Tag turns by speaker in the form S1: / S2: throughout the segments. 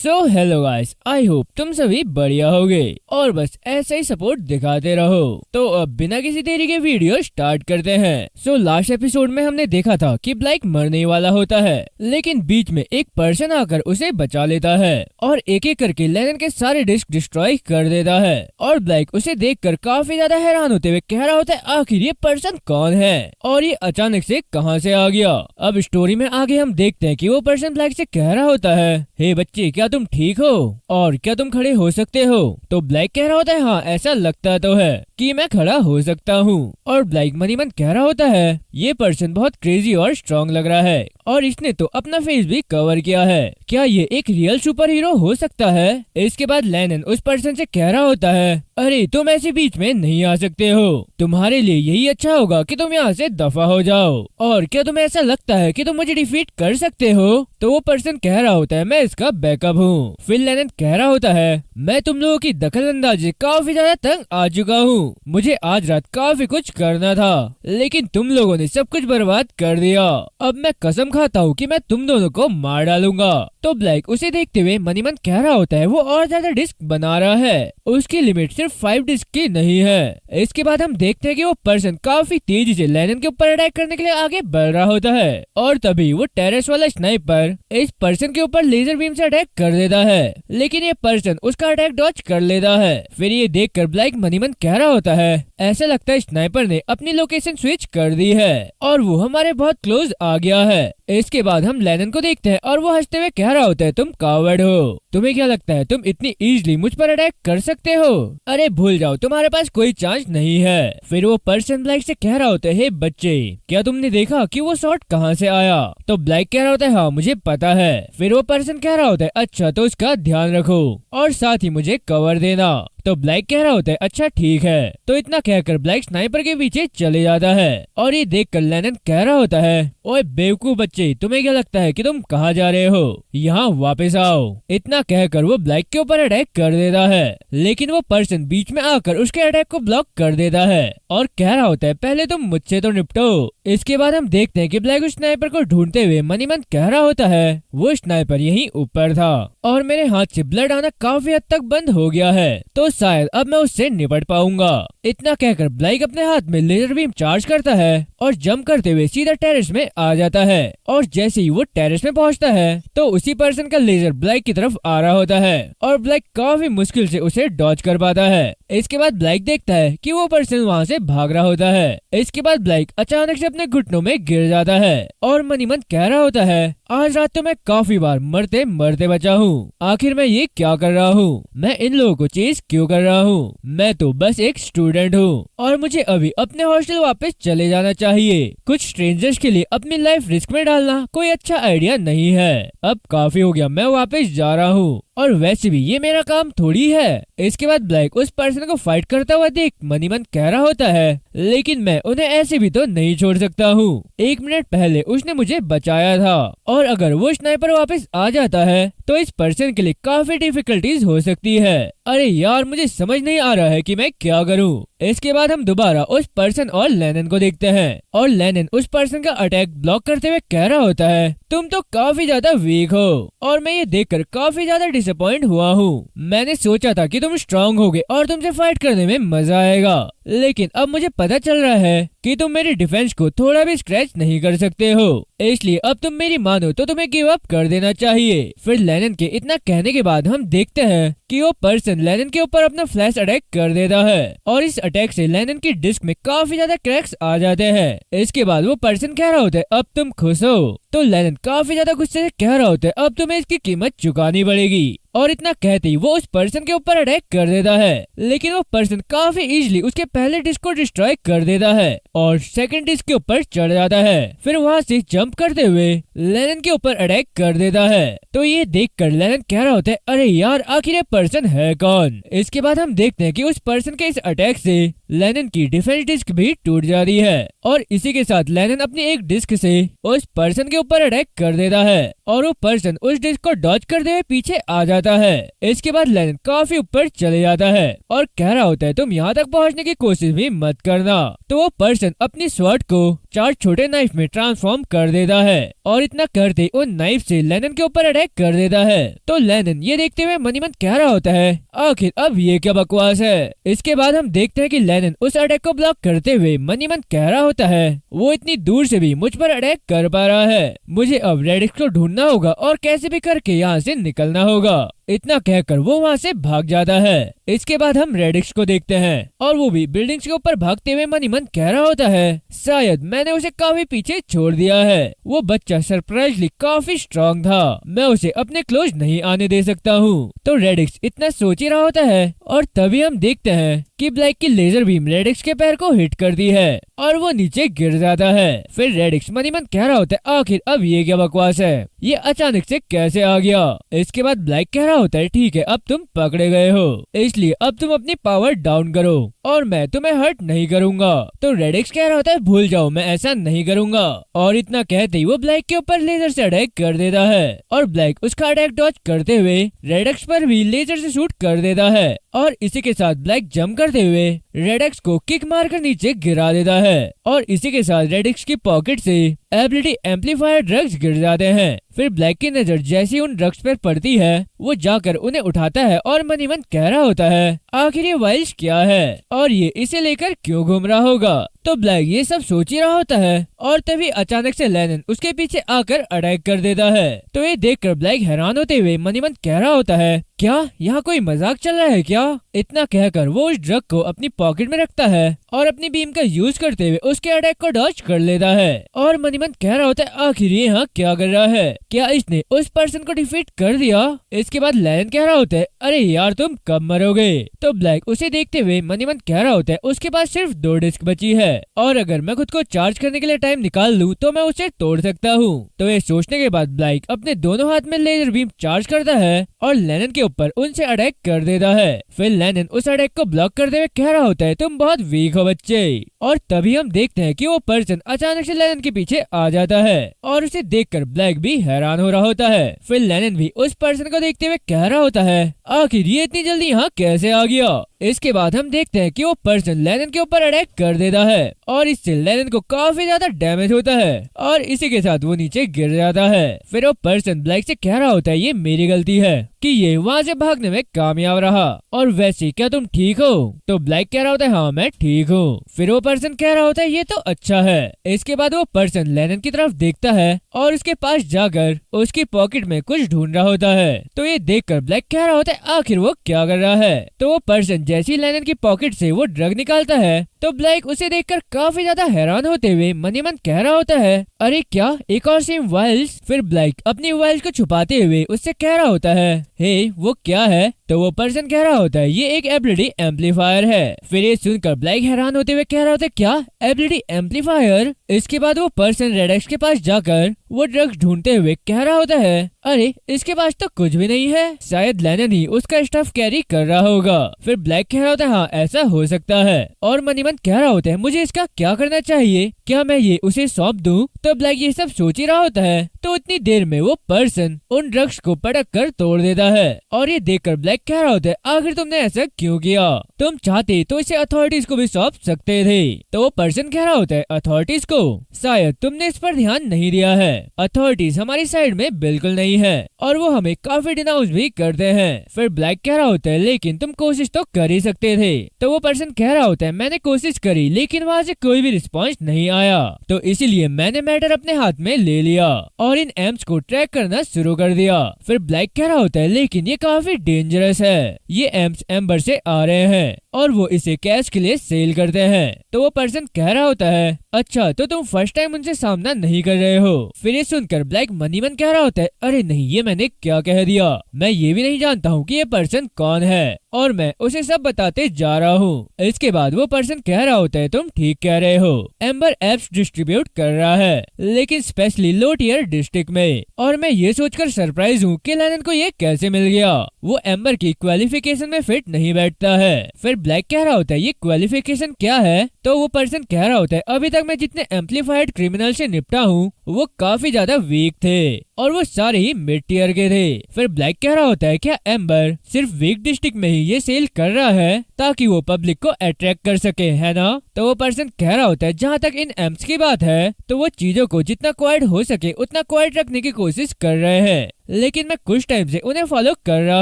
S1: So hello guys, I hope तुम सभी बढ़िया होगे और बस ऐसे ही सपोर्ट दिखाते रहो। तो अब बिना किसी देरी के वीडियो स्टार्ट करते हैं। सो लास्ट एपिसोड में हमने देखा था कि ब्लैक मरने वाला होता है, लेकिन बीच में एक पर्सन आकर उसे बचा लेता है और एक एक करके लेनन के सारे डिस्क डिस्ट्रॉय कर देता है। और ब्लैक उसे देखकर काफी ज्यादा हैरान होते हुए कह रहा होता है आखिर ये पर्सन कौन है और ये अचानक से कहां से आ गया। अब स्टोरी में आगे हम देखते हैं कि वो पर्सन ब्लैक से कह रहा होता है, हे बच्चे क्या तुम ठीक हो और क्या तुम खड़े हो सकते हो। तो ब्लैक कह रहा होता है हाँ ऐसा लगता तो है कि मैं खड़ा हो सकता हूँ। और ब्लैक मनी मन कह रहा होता है ये पर्सन बहुत क्रेजी और स्ट्रॉन्ग लग रहा है और इसने तो अपना फेस भी कवर किया है, क्या ये एक रियल सुपर हीरो हो सकता है। इसके बाद लेनन उस पर्सन से कह रहा होता है अरे तुम ऐसे बीच में नहीं आ सकते हो, तुम्हारे लिए यही अच्छा होगा कि तुम यहाँ से दफा हो जाओ। और क्या तुम्हें ऐसा लगता है कि तुम मुझे डिफीट कर सकते हो। तो वो पर्सन कह रहा होता है मैं इसका बैकअप हूँ। फिर लेनन कह रहा होता है मैं तुम लोगों की दखल अंदाजी काफी ज्यादा तंग आ चुका हूँ, मुझे आज रात काफी कुछ करना था लेकिन तुम लोगों ने सब कुछ बर्बाद कर दिया। अब मैं कसम खाता हूँ कि मैं तुम दोनों को मार डालूंगा। तो ब्लैक उसे देखते हुए मनी मन कह रहा होता है वो और ज्यादा डिस्क बना रहा है, उसकी लिमिट सिर्फ 5 डिस्क की नहीं है। इसके बाद हम देखते हैं कि वो पर्सन काफी तेजी से लेनन के ऊपर अटैक करने के लिए आगे बढ़ रहा होता है और तभी वो टेरेस वाला स्नाइपर इस पर्सन के ऊपर लेजर बीम से अटैक कर देता है, लेकिन ये पर्सन उसका अटैक डॉज कर लेता है। फिर ये देखकर ब्लैक मनी मन कह रहा होता है ऐसा लगता है स्नाइपर ने अपनी लोकेशन स्विच कर दी है और वो हमारे बहुत क्लोज आ गया है। इसके बाद हम लेनन को देखते हैं और वो हंसते हुए कह रहा होता है तुम कावर्ड हो, तुम्हें क्या लगता है तुम इतनी इजीली मुझ पर अटैक कर सकते हो, अरे भूल जाओ तुम्हारे पास कोई चांस नहीं है। फिर वो पर्सन ब्लैक से कह रहा होता है हे बच्चे क्या तुमने देखा कि वो शॉट कहाँ से आया। तो ब्लैक कह रहा होता है हाँ मुझे पता है। फिर वो पर्सन कह रहा होता है अच्छा तो उसका ध्यान रखो और साथ ही मुझे कवर देना। तो ब्लैक कह रहा होता है अच्छा ठीक है। तो इतना कहकर ब्लैक स्नाइपर के पीछे चले जाता है और ये देखकर लेनन कह रहा होता है ओए बेवकूफ बच्चे तुम्हें क्या लगता है कि तुम कहाँ जा रहे हो, यहाँ वापस आओ। इतना कहकर वो ब्लैक के ऊपर अटैक कर देता है, लेकिन वो पर्सन बीच में आकर उसके अटैक को ब्लॉक कर देता है और कह रहा होता है पहले तुम मुझसे तो निपटो। इसके बाद हम देखते हैं कि ब्लैक उस स्नाइपर को ढूंढते हुए मनी मन कह रहा होता है वो स्नाइपर यहीं ऊपर था और मेरे हाथ से ब्लड आना काफी हद तक बंद हो गया है, तो शायद अब मैं उससे निपट पाऊंगा। इतना कहकर ब्लैक अपने हाथ में लेजर बीम चार्ज करता है और जंप करते हुए सीधा टेरेस में आ जाता है और जैसे ही वो टेरेस में पहुंचता है तो उसी पर्सन का लेजर ब्लैक की तरफ आ रहा होता है और ब्लैक काफी मुश्किल से उसे डॉज कर पाता है। इसके बाद ब्लैक देखता है कि वो पर्सन वहाँ से भाग रहा होता है। इसके बाद ब्लैक अचानक से अपने घुटनों में गिर जाता है और मनी मन कह रहा होता है आज रात तो मैं काफी बार मरते मरते बचा हूँ, आखिर मैं ये क्या कर रहा हूँ, मैं इन लोगों को चेस क्यों कर रहा हूँ, मैं तो बस एक स्टूडेंट हूँ और मुझे अभी अपने हॉस्टल वापस चले जाना चाहिए। कुछ स्ट्रेंजर्स के लिए अपनी लाइफ रिस्क में डालना कोई अच्छा आइडिया नहीं है। अब काफी हो गया, मैं वापस जा रहा हूँ और वैसे भी ये मेरा काम थोड़ी है। इसके बाद ब्लैक उस पर्सन को फाइट करता हुआ देख मनी मन कह रहा होता है लेकिन मैं उन्हें ऐसे भी तो नहीं छोड़ सकता हूँ, 1 मिनट पहले उसने मुझे बचाया था और अगर वो स्नाइपर वापस आ जाता है तो इस पर्सन के लिए काफी डिफिकल्टीज हो सकती है। अरे यार मुझे समझ नहीं आ रहा है कि मैं क्या करूँ। इसके बाद हम दोबारा उस पर्सन और लेनन को देखते हैं और लेनन उस पर्सन का अटैक ब्लॉक करते हुए कह रहा होता है तुम तो काफी ज्यादा वीक हो और मैं ये देखकर काफी ज्यादा डिसअपॉइंट हुआ हूँ। मैंने सोचा था कि तुम स्ट्रांग होगे और तुमसे फाइट करने में मजा आएगा, लेकिन अब मुझे पता चल रहा है कि तुम मेरी डिफेंस को थोड़ा भी स्क्रैच नहीं कर सकते हो, इसलिए अब तुम मेरी मानो तो तुम्हें गिव अप कर देना चाहिए। फिर लेनन के इतना कहने के बाद हम देखते हैं कि वो पर्सन लेनन के ऊपर अपना फ्लैश अटैक कर देता है और इस अटैक से लेनन की डिस्क में काफी ज्यादा क्रैक्स आ जाते हैं। इसके बाद वो पर्सन कह रहा होता है अब तुम खुश हो। तो लेनन काफी ज्यादा गुस्से से कह रहा होता है अब तुम्हें इसकी कीमत चुकानी पड़ेगी और इतना कहते ही वो उस पर्सन के ऊपर अटैक कर देता है, लेकिन वो पर्सन काफी इजीली उसके पहले डिस्क को डिस्ट्रॉय कर देता है और सेकंड डिस्क के ऊपर चढ़ जाता है। फिर वहाँ से जंप करते हुए लेनन के ऊपर अटैक कर देता है। तो ये देखकर लेनन कह रहा होता है अरे यार आखिर ये पर्सन है कौन। इसके बाद हम देखते हैं कि उस पर्सन के इस अटैक से लेनन की डिफेंस डिस्क भी टूट जाती है और इसी के साथ लेनन अपनी एक डिस्क से उस पर्सन के ऊपर अटैक कर देता है और वो पर्सन उस डिस्क को डॉज करते हुए पीछे आ जाता जाता है। इसके बाद लेनिन काफी ऊपर चले जाता है और कह रहा होता है तुम यहाँ तक पहुँचने की कोशिश भी मत करना। तो वो पर्सन अपनी स्वॉर्ड को 4 छोटे नाइफ में ट्रांसफॉर्म कर देता है और इतना करते उन नाइफ से लेनिन के ऊपर अटैक कर देता है। तो लेनिन ये देखते हुए मन ही मन कह रहा होता है आखिर अब ये क्या बकवास है। इसके बाद हम देखते हैं कि लेनिन उस अटैक को ब्लॉक करते हुए मन ही मन कह रहा होता है वो इतनी दूर से भी मुझ पर अटैक कर पा रहा है, मुझे अब रेडिक्स को ढूंढना होगा और कैसे भी करके यहाँ से निकलना होगा। इतना कहकर वो वहाँ से भाग जाता है। इसके बाद हम रेडिक्स को देखते हैं और वो भी बिल्डिंग्स के ऊपर भागते हुए मन ही मन कह रहा होता है शायद मैंने उसे काफी पीछे छोड़ दिया है। वो बच्चा सरप्राइजली काफी स्ट्रांग था, मैं उसे अपने क्लोज नहीं आने दे सकता हूँ। तो रेडिक्स इतना सोच ही रहा होता है और तभी हम देखते हैं कि ब्लैक की लेजर बीम रेडिक्स के पैर को हिट करती है और वो नीचे गिर जाता है। फिर रेडिक्स मन ही मन कह रहा होता है आखिर अब ये क्या बकवास है, ये अचानक से कैसे आ गया। इसके बाद ब्लैक कह रहा होता है ठीक है अब तुम पकड़े गए हो इसलिए अब तुम अपनी पावर डाउन करो और मैं तुम्हें हर्ट नहीं करूंगा। तो रेडिक्स कह रहा होता है भूल जाओ मैं ऐसा नहीं करूंगा और इतना कहते ही वो ब्लैक के ऊपर लेजर से अटैक कर देता है और ब्लैक उसका अटैक डॉज करते हुए रेडिक्स पर भी लेजर से शूट कर देता है और इसी के साथ ब्लैक जंप करते हुए रेडिक्स को किक मारकर नीचे गिरा देता है और इसी के साथ रेडिक्स की पॉकेट से एबिलिटी एम्पलीफायर ड्रग्स गिर जाते हैं। फिर ब्लैक की नजर जैसी उन ड्रग्स पर पड़ती है वो जाकर उन्हें उठाता है और मन ही मन कह रहा होता है आखिर ये वाइल्स क्या है और ये इसे लेकर क्यों घूम रहा होगा। तो ब्लैक ये सब सोच ही रहा होता है और तभी अचानक से लेनिन उसके पीछे आकर अटैक कर देता है। तो ये देखकर ब्लैक हैरान होते हुए मन ही मन कह रहा होता है क्या यहाँ कोई मजाक चल रहा है क्या। इतना कहकर वो उस ड्रग को अपनी पॉकेट में रखता है और अपनी बीम का यूज करते हुए उसके अटैक को डॉज कर लेता है और मन ही मन कह रहा होता है आखिर ये यहाँ क्या कर रहा है, क्या इसने उस पर्सन को डिफीट कर दिया। इसके बाद लेनिन कह रहा होता है अरे यार तुम कब मरोगे। तो ब्लैक उसे देखते हुए मन ही मन कह रहा होता है उसके पास सिर्फ 2 डिस्क बची है और अगर मैं खुद को चार्ज करने के लिए टाइम निकाल लूँ तो मैं उसे तोड़ सकता हूँ। तो ये सोचने के बाद ब्लैक अपने दोनों हाथ में लेजर बीम चार्ज करता है और लेनिन के ऊपर उनसे अटैक कर देता है। फिर लेनिन उस अटैक को ब्लॉक करते हुए कह रहा होता है तुम बहुत वीक हो बच्चे। और तभी हम देखते हैं कि वो पर्सन अचानक से लेनिन के पीछे आ जाता है और उसे देखकर ब्लैक भी हैरान हो रहा होता है। फिर लेनिन भी उस पर्सन को देखते हुए कह रहा होता है आखिर ये इतनी जल्दी यहाँ कैसे आ गया। इसके बाद हम देखते हैं कि वो पर्सन लेनिन के ऊपर अटैक कर देता है और इससे लेनिन को काफी ज्यादा डैमेज होता है और इसी के साथ वो नीचे गिर जाता है। फिर वो पर्सन ब्लैक से कह रहा होता है ये मेरी गलती है कि ये वहाँ से भागने में कामयाब रहा और वैसे क्या तुम ठीक हो। तो ब्लैक कह रहा होता है हाँ मैं ठीक हूँ। फिर वो पर्सन कह रहा होता है ये तो अच्छा है। इसके बाद वो पर्सन लेनिन की तरफ देखता है और उसके पास जाकर उसकी पॉकेट में कुछ ढूंढ रहा होता है। तो ये देखकर ब्लैक कह रहा होता है आखिर वो क्या कर रहा है। तो वो पर्सन जैसी लेनिन की पॉकेट से वो ड्रग निकालता है तो ब्लैक उसे देखकर काफी ज्यादा हैरान होते हुए मन ही मन कह रहा होता है अरे क्या एक और सेम वाइल्स। फिर ब्लैक अपनी वाइल्स को छुपाते हुए उससे कह रहा होता है हे वो क्या है। तो वो पर्सन कह रहा होता है ये एक एबिलिटी एम्पलीफायर है। फिर ये सुनकर ब्लैक हैरान होते हुए कह रहा होता है क्या एबिलिटी एम्पलीफायर। इसके बाद वो पर्सन रेडिक्स के पास जाकर वो ड्रग्स ढूंढते हुए कह रहा होता है अरे इसके पास तो कुछ भी नहीं है, शायद लेनिन ही उसका स्टफ कैरी कर रहा होगा। फिर ब्लैक कह रहा होता है हाँ ऐसा हो सकता है और मन ही मन कह रहा होता है मुझे इसका क्या करना चाहिए, क्या मैं ये उसे सौंप दूं। तो ब्लैक ये सब सोच ही रहा होता है तो इतनी देर में वो पर्सन उन ड्रग्स को पटक कर तोड़ देता है और ये देखकर ब्लैक कह रहा होता है आखिर तुमने ऐसा क्यों किया, तुम चाहते तो इसे अथॉरिटीज को भी सौंप सकते थे। तो वो पर्सन कह रहा होता है अथॉरिटीज को, शायद तुमने इस पर ध्यान नहीं दिया है, अथॉरिटीज हमारी साइड में बिल्कुल नहीं है और वो हमें काफी डिनाउंस भी करते हैं। फिर ब्लैक कह रहा होता है लेकिन तुम कोशिश तो कर ही सकते थे। तो वो पर्सन कह रहा होता है मैंने कोशिश करी लेकिन वहाँ से कोई भी रिस्पॉन्स नहीं आया, तो इसीलिए मैंने मैटर अपने हाथ में ले लिया और इन एम्स को ट्रैक करना शुरू कर दिया। फिर ब्लैक कह रहा होता है लेकिन ये काफी डेंजरस है, ये एम्स एम्बर से आ रहे हैं और वो इसे कैश के लिए सेल करते हैं। तो वो पर्सन कह रहा होता है अच्छा तो तुम फर्स्ट टाइम उनसे सामना नहीं कर रहे हो। फिर ये सुनकर ब्लैक मन ही मन कह रहा होता है अरे नहीं ये मैंने क्या कह दिया, मैं ये भी नहीं जानता हूँ कि ये पर्सन कौन है और मैं उसे सब बताते जा रहा हूँ। इसके बाद वो पर्सन कह रहा होता है तुम ठीक कह रहे हो, एम्बर एप्स डिस्ट्रीब्यूट कर रहा है लेकिन स्पेशली लो टियर डिस्ट्रिक्ट में, और मैं ये सोचकर सरप्राइज हूँ कि लेनिन को ये कैसे मिल गया, वो एम्बर की क्वालिफिकेशन में फिट नहीं बैठता है। फिर ब्लैक कह रहा होता है ये क्वालिफिकेशन क्या है। तो वो पर्सन कह रहा होता है अभी तक मैं जितने एम्पलीफाइड क्रिमिनल से निपटा हूँ वो काफी ज्यादा वीक थे और वो सारे ही मिड टियर के थे। फिर ब्लैक कह रहा होता है क्या एम्बर सिर्फ वीक डिस्ट्रिक्ट में ही ये सेल कर रहा है ताकि वो पब्लिक को अट्रैक्ट कर सके, है ना? तो वो पर्सन कह रहा होता है जहाँ तक इन एम्प्स की बात है तो वो चीजों को जितना क्वाइट हो सके उतना क्वाइट रखने की कोशिश कर रहे हैं, लेकिन मैं कुछ टाइम से उन्हें फॉलो कर रहा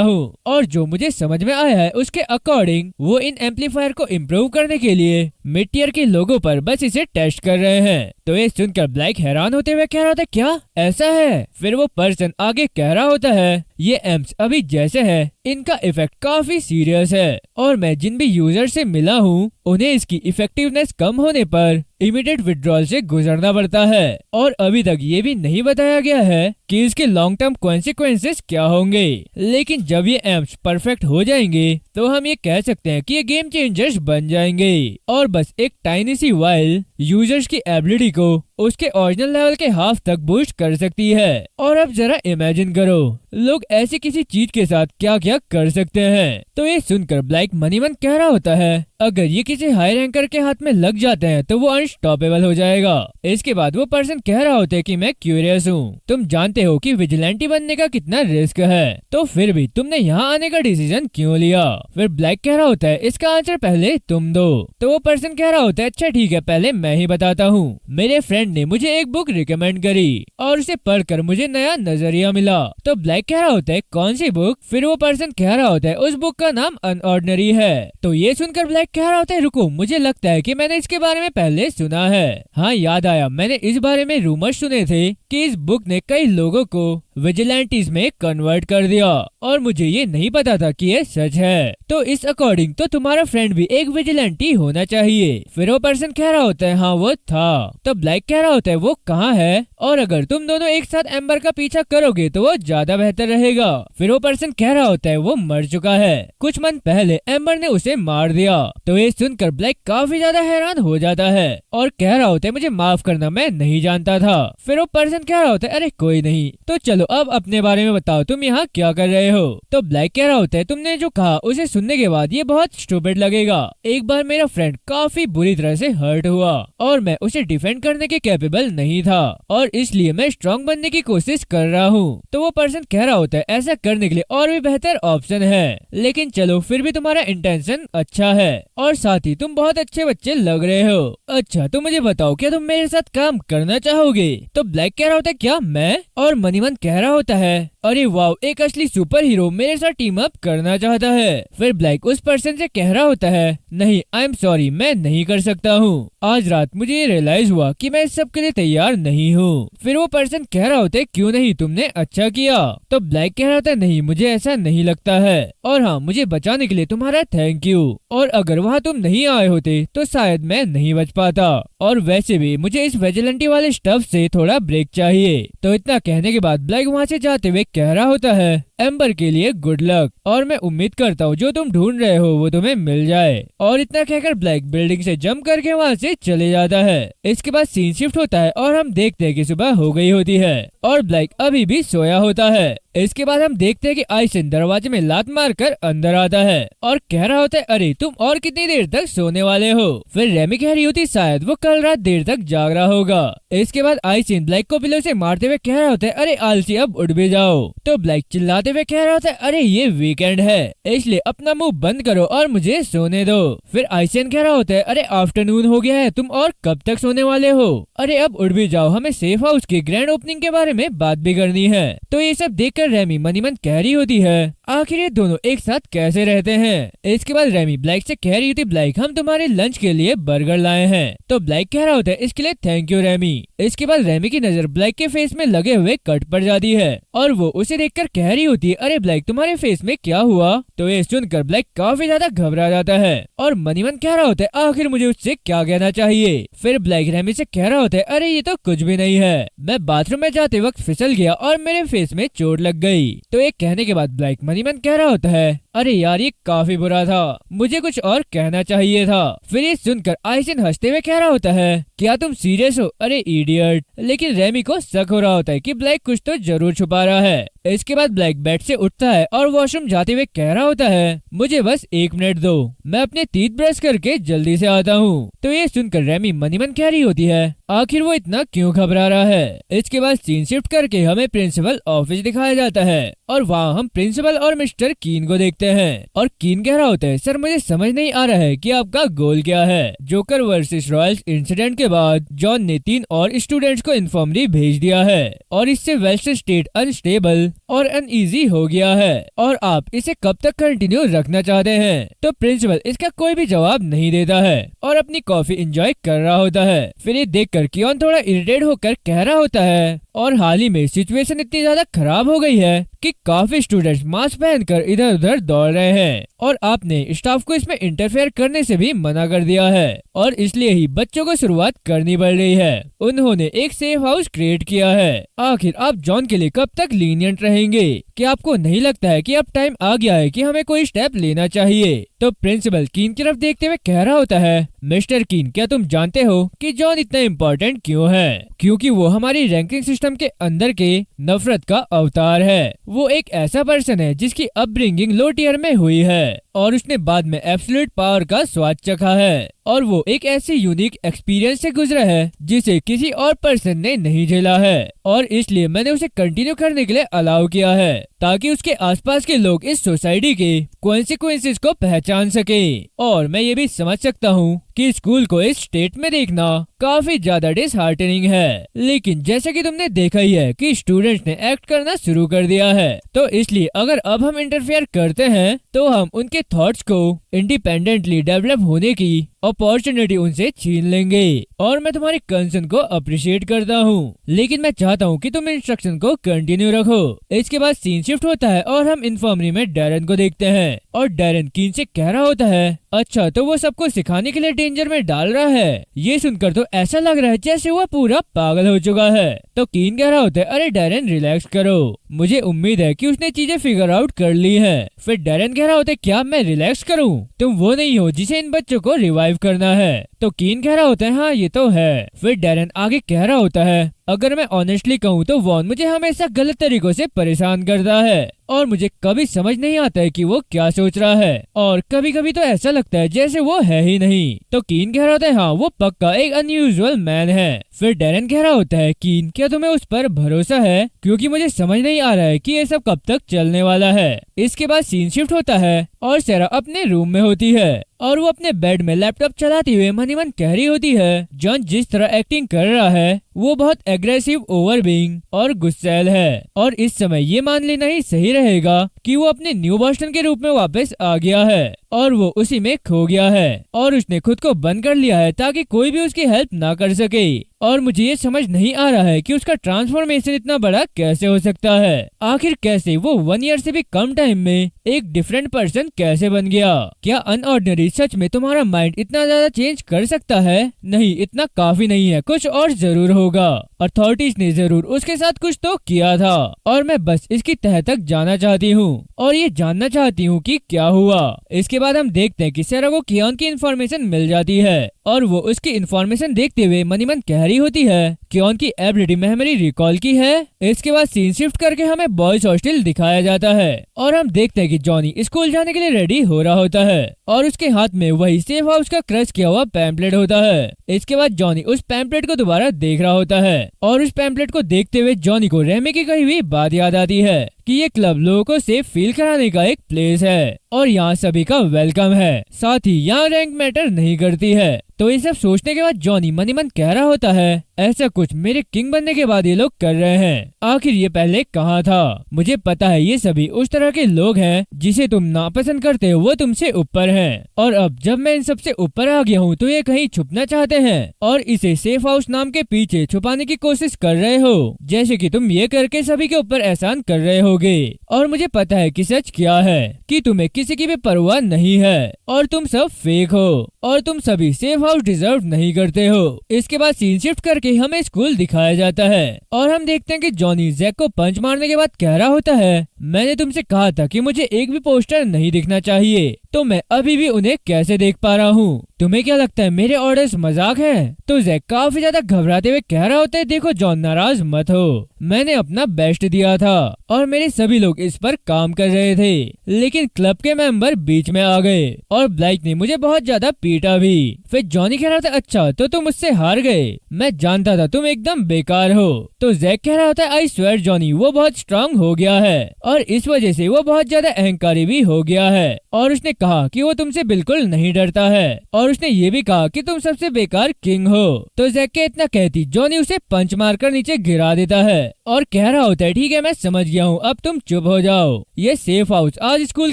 S1: हूँ और जो मुझे समझ में आया है उसके अकॉर्डिंग वो इन एम्पलीफायर को इम्प्रूव करने के लिए मिड टियर के लोगों पर बस इसे टेस्ट कर रहे हैं। तो ये सुनकर ब्लैक हैरान होते हुए कह रहा था क्या ऐसा है? फिर वो पर्सन आगे कह रहा होता है ये एम्प्स अभी जैसे है इनका इफेक्ट काफी सीरियस है और मैं जिन भी यूजर से मिला हूँ उन्हें इसकी इफेक्टिवनेस कम होने पर इमीडिएट विड्रॉल से गुजरना पड़ता है और अभी तक ये भी नहीं बताया गया है कि इसके लॉन्ग टर्म कॉन्सिक्वेंसेस क्या होंगे, लेकिन जब ये एम्प्स परफेक्ट हो जाएंगे तो हम ये कह सकते हैं कि ये गेम चेंजर्स बन जाएंगे और बस एक टाइनी सी वाइल यूजर्स की एबिलिटी को उसके ओरिजिनल लेवल के हाफ तक बूस्ट कर सकती है। और अब जरा इमेजिन करो लोग ऐसी किसी चीज के साथ क्या क्या कर सकते हैं। तो ये सुनकर ब्लैक मनीमन कह रहा होता है अगर ये किसी हाई रैंकर के हाथ में लग जाते हैं तो वो अनस्टॉपेबल हो जाएगा। इसके बाद वो पर्सन कह रहा होता है कि मैं क्यूरियस हूँ, तुम जानते हो कि विजिलेंटी बनने का कितना रिस्क है, तो फिर भी तुमने यहाँ आने का डिसीजन क्यों लिया? फिर ब्लैक कह रहा होता है इसका आंसर पहले तुम दो। तो वो पर्सन कह रहा होता है अच्छा ठीक है पहले मैं ही बताता हूँ। मेरे फ्रेंड ने मुझे एक बुक रिकमेंड करी और उसे पढ़कर मुझे नया नजरिया मिला। तो ब्लैक कह रहा होता है कौन सी बुक? फिर वो पर्सन कह रहा होता है उस बुक का नाम अनऑर्डिनरी है। तो ये सुनकर ब्लैक कह रहा होता है रुको मुझे लगता है कि मैंने इसके बारे में पहले सुना है। हाँ याद आया, मैंने इस बारे में रूमर्स सुने थे कि इस बुक ने कई लोगों को विजिलेंटीज में कन्वर्ट कर दिया और मुझे ये नहीं पता था कि ये सच है। तो इस अकॉर्डिंग तो तुम्हारा फ्रेंड भी एक विजिलेंटी होना चाहिए। फिर वो पर्सन कह रहा होता है हाँ वो था। तो ब्लैक कह रहा होता है वो कहाँ है और अगर तुम दोनों एक साथ एम्बर का पीछा करोगे तो वो ज्यादा बेहतर रहेगा। फिर वो पर्सन कह रहा होता है वो मर चुका है, कुछ मंथ पहले एम्बर ने उसे मार दिया। तो ये सुनकर ब्लैक काफी ज्यादा हैरान हो जाता है और कह रहा होता है मुझे माफ करना मैं नहीं जानता था। फिर वो पर्सन कह रहा होता है अरे कोई नहीं, तो चलो अब अपने बारे में बताओ तुम यहाँ क्या कर रहे हो? तो ब्लैक कह रहा होता है तुमने जो कहा उसे सुनने के बाद ये बहुत स्टूपिड लगेगा। एक बार मेरा फ्रेंड काफी बुरी तरह से हर्ट हुआ और मैं उसे डिफेंड करने के कैपेबल नहीं था और इसलिए मैं स्ट्रॉन्ग बनने की कोशिश कर रहा हूँ। तो वो पर्सन कह रहा होता है ऐसा करने के लिए और भी बेहतर ऑप्शन है, लेकिन चलो फिर भी तुम्हारा इंटेंशन अच्छा है और साथ ही तुम बहुत अच्छे बच्चे लग रहे हो। अच्छा तो मुझे बताओ क्या तुम मेरे साथ काम करना चाहोगे? तो ब्लैक कह रहा होता है क्या मैं? और मनीमन कह रहा होता है अरे वाव एक असली सुपर हीरो मेरे साथ टीम अप करना चाहता है। फिर ब्लैक उस पर्सन से कह रहा होता है नहीं आई एम सॉरी मैं नहीं कर सकता हूँ, आज रात मुझे ये रियलाइज हुआ कि मैं इस सब के लिए तैयार नहीं हूँ। फिर वो पर्सन कह रहा होता है क्यों नहीं, तुमने अच्छा किया। तो ब्लैक कह रहा होता है नहीं मुझे ऐसा नहीं लगता है और हाँ मुझे बचाने के लिए तुम्हारा थैंक यू, और अगर वहाँ तुम नहीं आए होते तो शायद मैं नहीं बच पाता और वैसे भी मुझे इस विजिलेंटी वाले स्टफ से थोड़ा ब्रेक चाहिए। तो इतना कहने के बाद ब्लैक वहाँ से जाते हुए कह रहा होता है एम्बर के लिए गुड लक और मैं उम्मीद करता हूँ जो तुम ढूंढ रहे हो वो तुम्हें मिल जाए। और इतना कहकर ब्लैक बिल्डिंग से जंप करके वहाँ से चले जाता है। इसके बाद सीन शिफ्ट होता है और हम देखते हैं कि सुबह हो गई होती है और ब्लैक अभी भी सोया होता है। इसके बाद हम देखते हैं कि आइसन दरवाजे में लात मारकर अंदर आता है और कह रहा होता है अरे तुम और कितनी देर तक सोने वाले हो? फिर रेमी कह रही होती शायद वो कल रात देर तक जाग रहा होगा। इसके बाद आइसन ब्लैक को पिलो से मारते हुए कह रहा होता है अरे आलसी अब उठ भी जाओ। तो ब्लैक चिल्लाते हुए कह रहा होता है अरे ये वीकेंड है इसलिए अपना मुंह बंद करो और मुझे सोने दो। फिर आइसन कह रहा होता है अरे आफ्टरनून हो गया है तुम और कब तक सोने वाले हो? अरे अब उठ भी जाओ, हमें सेफ हाउस की ग्रैंड ओपनिंग के बारे में बात भी करनी है। तो ये सब देखकर रेमी मनीमन कह रही होती है आखिर ये दोनों एक साथ कैसे रहते हैं। इसके बाद रेमी ब्लैक से कह रही होती ब्लैक हम तुम्हारे लंच के लिए बर्गर लाए हैं। तो ब्लैक कह रहा होता है इसके लिए थैंक यू रेमी। इसके बाद रेमी की नजर ब्लैक के फेस में लगे हुए कट पर जाती है और वो उसे देखकर कह रही होती है अरे ब्लैक तुम्हारे फेस में क्या हुआ? तो ये सुनकर ब्लैक काफी ज्यादा घबरा जाता है और मनीमन कह रहा होता है आखिर मुझे उससे क्या कहना चाहिए? फिर ब्लैक रेमी से कह रहा होता है अरे ये तो कुछ भी नहीं है, मैं बाथरूम में जाते वक्त फिसल गया और मेरे फेस में चोट लग गई। तो ये कहने के बाद ब्लैक मनीमन कह रहा होता है अरे यार ये काफी बुरा था, मुझे कुछ और कहना चाहिए था। फिर ये सुनकर आइसन हंसते हुए कह रहा होता है, क्या तुम सीरियस हो? अरे इडियट। लेकिन रेमी को शक हो रहा होता है कि ब्लैक कुछ तो जरूर छुपा रहा है। इसके बाद ब्लैक बेड से उठता है और वॉशरूम जाते हुए कह रहा होता है, मुझे बस 1 मिनट दो, मैं अपने टीथ ब्रश करके जल्दी से आता हूँ। तो ये सुनकर रेमी मनी मन कह रही होती है, आखिर वो इतना क्यों घबरा रहा है। इसके बाद सीन शिफ्ट करके हमें प्रिंसिपल ऑफिस दिखाया जाता है और वहाँ हम प्रिंसिपल और मिस्टर कीन को देखते हैं। और कीन कह रहा होता है, सर मुझे समझ नहीं आ रहा है कि आपका गोल क्या है। जोकर वर्सेस रॉयल्स इंसिडेंट के बाद जॉन ने 3 और स्टूडेंट्स को इन्फॉर्मरी भेज दिया है और इससे वेस्टर्न स्टेट अनस्टेबल और अनईजी हो गया है और आप इसे कब तक कंटिन्यू रखना चाहते हैं। तो प्रिंसिपल इसका कोई भी जवाब नहीं देता है और अपनी कॉफी एंजॉय कर रहा होता है। फिर ये देखकर कियोन थोड़ा इरिटेट होकर कह रहा होता है, और हाल ही में सिचुएशन इतनी ज्यादा खराब हो गई है कि काफी स्टूडेंट्स मास्क पहनकर इधर उधर दौड़ रहे हैं और आपने स्टाफ को इसमें इंटरफेयर करने से भी मना कर दिया है और इसलिए ही बच्चों को शुरुआत करनी पड़ रही है। उन्होंने एक सेफ हाउस क्रिएट किया है। आखिर आप जॉन के लिए कब तक लीनियंट रहेंगे? क्या आपको नहीं लगता है कि अब टाइम आ गया है कि हमें कोई स्टेप लेना चाहिए? तो प्रिंसिपल कीन की तरफ देखते हुए कह रहा होता है, मिस्टर कीन क्या तुम जानते हो कि जॉन इतना इम्पोर्टेंट क्यों है? क्योंकि वो हमारी रैंकिंग सिस्टम के अंदर के नफरत का अवतार है। वो एक ऐसा पर्सन है जिसकी अपब्रिंगिंग लो टियर में हुई है और उसने बाद में एब्सोल्यूट पावर का स्वाद चखा है और वो एक ऐसी यूनिक एक्सपीरियंस से गुजरा है जिसे किसी और पर्सन ने नहीं झेला है और इसलिए मैंने उसे कंटिन्यू करने के लिए अलाउ किया है ताकि उसके आसपास के लोग इस सोसाइटी के कॉन्सिक्वेंसेस को पहचान सके। और मैं ये भी समझ सकता हूँ कि स्कूल को इस स्टेट में देखना काफी ज्यादा डिसहार्टनिंग है, लेकिन जैसा कि तुमने देखा ही है कि स्टूडेंट्स ने एक्ट करना शुरू कर दिया है, तो इसलिए अगर अब हम इंटरफेयर करते हैं तो हम उनके थॉट्स को इंडिपेंडेंटली डेवलप होने की अपॉर्चुनिटी उनसे छीन लेंगे। और मैं तुम्हारी कंसर्न को अप्रिशिएट करता हूँ, लेकिन मैं चाहता हूँ कि तुम इंस्ट्रक्शन को कंटिन्यू रखो। इसके बाद सीन शिफ्ट होता है और हम इन्फॉर्मरी में डैरन को देखते हैं और डैरन कीन से कह रहा होता है, अच्छा तो वो सबको सिखाने के लिए डेंजर में डाल रहा है। ये सुनकर तो ऐसा लग रहा है जैसे वो पूरा पागल हो चुका है। तो कीन कह रहा होता है, अरे डैरन रिलैक्स करो, मुझे उम्मीद है कि उसने चीजें फिगर आउट कर ली है। फिर डैरन कह रहा होता है, क्या मैं रिलैक्स करूं? तुम वो नहीं हो जिसे इन बच्चों को रिवाइव करना है। तो कीन कह रहा होता है, हाँ ये तो है। फिर डैरन आगे कह रहा होता है, अगर मैं ऑनेस्टली कहूँ तो वॉन मुझे हमेशा गलत तरीकों से परेशान करता है और मुझे कभी समझ नहीं आता है कि वो क्या सोच रहा है और कभी कभी तो ऐसा लगता है जैसे वो है ही नहीं। तो कीन कह रहा होता है, हाँ वो पक्का एक अनयूजुअल मैन है। फिर डैरन कह रहा होता है, कीन क्या तुम्हें उस पर भरोसा है? क्योंकि मुझे समझ नहीं आ रहा है कि ये सब कब तक चलने वाला है। इसके बाद सीन शिफ्ट होता है और सैरा अपने रूम में होती है और वो अपने बेड में लैपटॉप चलाते हुए मनी मन कह रही होती है, जॉन जिस तरह एक्टिंग कर रहा है वो बहुत एग्रेसिव, ओवरबीइंग और गुस्सैल है और इस समय ये मान लेना ही सही रहेगा कि वो अपने न्यू बॉस्टन के रूप में वापस आ गया है और वो उसी में खो गया है और उसने खुद को बंद कर लिया है ताकि कोई भी उसकी हेल्प ना कर सके। और मुझे ये समझ नहीं आ रहा है कि उसका ट्रांसफॉर्मेशन इतना बड़ा कैसे हो सकता है। आखिर कैसे वो 1 ईयर से भी कम टाइम में एक डिफरेंट पर्सन कैसे बन गया? क्या अनऑर्डिनरी सच में तुम्हारा माइंड इतना ज्यादा चेंज कर सकता है? नहीं, इतना काफी नहीं है, कुछ और जरूर होगा। अथॉरिटीज ने जरूर उसके साथ कुछ तो किया था और मैं बस इसकी तह तक जाना चाहती हूँ और ये जानना चाहती हूँ कि क्या हुआ। इसके बाद हम देखते हैं कि सैरा को कियोन की इन्फॉर्मेशन मिल जाती है और वो उसकी इन्फॉर्मेशन देखते हुए मनी मन कह रही होती है, कियोन की एबिलिटी मेमोरी रिकॉल की है। इसके बाद सीन शिफ्ट करके हमें बॉयज हॉस्टल दिखाया जाता है और हम देखते हैं कि जॉनी स्कूल जाने के लिए रेडी हो रहा होता है और उसके हाथ में वही सेफ हाउस का क्रश किया हुआ पैम्पलेट होता है। इसके बाद जॉनी उस पैम्पलेट को दोबारा देख रहा होता है और उस पैम्पलेट को देखते हुए जॉनी को रेमी की कही हुई बात याद आती है कि ये क्लब लोगों को सेफ फील कराने का एक प्लेस है और यहाँ सभी का वेलकम है, साथ ही यहाँ रैंक मैटर नहीं करती है। तो ये सब सोचने के बाद जॉनी मनी मन कह रहा होता है, ऐसा कुछ मेरे किंग बनने के बाद ये लोग कर रहे हैं, आखिर ये पहले कहाँ था? मुझे पता है ये सभी उस तरह के लोग हैं जिसे तुम नापसंद करते हो, वो तुमसे ऊपर हैं और अब जब मैं इन सबसे ऊपर आ गया हूँ तो ये कहीं छुपना चाहते हैं और इसे सेफ हाउस नाम के पीछे छुपाने की कोशिश कर रहे हो, जैसे कि तुम ये करके सभी के ऊपर एहसान कर रहे होगे। और मुझे पता है कि सच क्या है कि तुम्हें किसी की भी परवाह नहीं है और तुम सब फेक हो और तुम सभी सेफ हाउस डिजर्व नहीं करते हो। इसके बाद सीन शिफ्ट करके हमें स्कूल दिखाया जाता है और हम देखते हैं कि जॉनी जैक को पंच मारने के बाद कह रहा होता है, मैंने तुमसे कहा था कि मुझे एक भी पोस्टर नहीं दिखना चाहिए, तो मैं अभी भी उन्हें कैसे देख पा रहा हूँ? तुम्हें क्या लगता है मेरे ऑर्डर्स मजाक हैं? तो जैक काफी ज्यादा घबराते हुए कह रहा होता है, देखो जॉन नाराज मत हो, मैंने अपना बेस्ट दिया था और मेरे सभी लोग इस पर काम कर रहे थे, लेकिन क्लब के मेंबर बीच में आ गए और ब्लाइक ने मुझे बहुत ज्यादा पीटा भी। फिर जॉनी कह रहा था, अच्छा तो तुम मुझसे हार गए, मैं जानता था तुम एकदम बेकार हो। तो जैक कह रहा होता है, आई स्वेयर जॉनी वो बहुत स्ट्रांग हो गया है और इस वजह से वो बहुत ज्यादा अहंकारी भी हो गया है, और उसने कहा कि वो तुमसे बिल्कुल नहीं डरता है और उसने ये भी कहा कि तुम सबसे बेकार किंग हो। तो जैक के इतना कहती जॉनी उसे पंच मारकर नीचे गिरा देता है और कह रहा होता है, ठीक है मैं समझ गया हूँ, अब तुम चुप हो जाओ। ये सेफ हाउस आज स्कूल